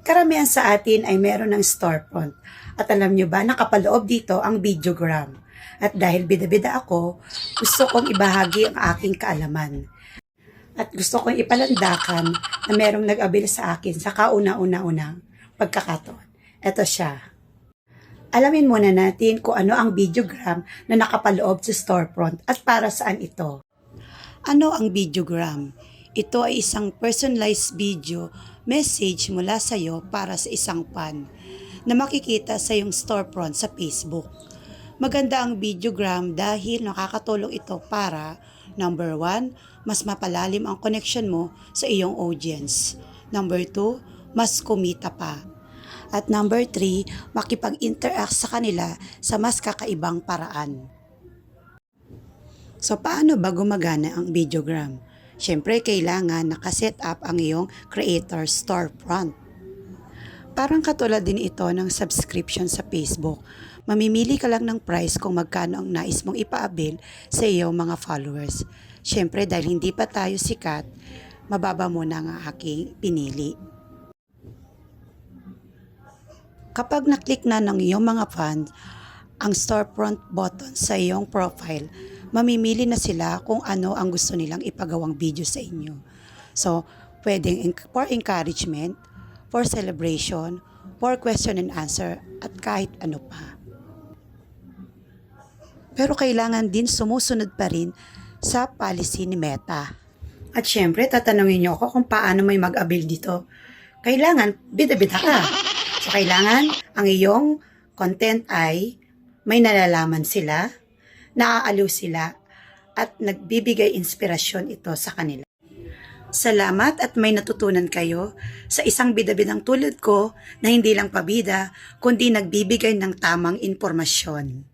Karamihan sa atin ay meron ng storefront. At alam nyo ba, nakapaloob dito ang Videogram. At dahil bida-bida ako, gusto kong ibahagi ang aking kaalaman. At gusto kong ipalandakan na merong nag-abil sa akin sa kauna-una-unang pagkakataon. Ito siya. Alamin muna natin kung ano ang Videogram na nakapaloob sa storefront at para saan ito. Ano ang Videogram? Ito ay isang personalized video message mula sa iyo para sa isang fan na makikita sa iyong storefront sa Facebook. Maganda ang Videogram dahil nakakatulong ito para number 1, mas mapalalim ang connection mo sa iyong audience. Number 2, mas kumita pa. At number 3, makipag-interact sa kanila sa mas kakaibang paraan. So, paano ba gumagana ang Videogram? Siyempre, kailangan nakaset up ang iyong creator storefront. Parang katulad din ito ng subscription sa Facebook. Mamimili ka lang ng price kung magkano ang nais mong ipaabil sa iyong mga followers. Siyempre, dahil hindi pa tayo sikat, mababa muna ang aking pinili. Kapag naklik na ng iyong mga fans ang storefront button sa iyong profile, mamimili na sila kung ano ang gusto nilang ipagawang video sa inyo. So, pwedeng for encouragement, for celebration, for question and answer, at kahit ano pa. Pero kailangan din sumusunod pa rin sa policy ni Meta. At syempre, tatanungin niyo ako kung paano may mag-abil dito. Kailangan, bida-bida ka. So, kailangan ang iyong content ay may nalalaman sila, naaaliw sila, at nagbibigay inspirasyon ito sa kanila. Salamat at may natutunan kayo sa isang bida-bidang tulad ko na hindi lang pabida, kundi nagbibigay ng tamang impormasyon.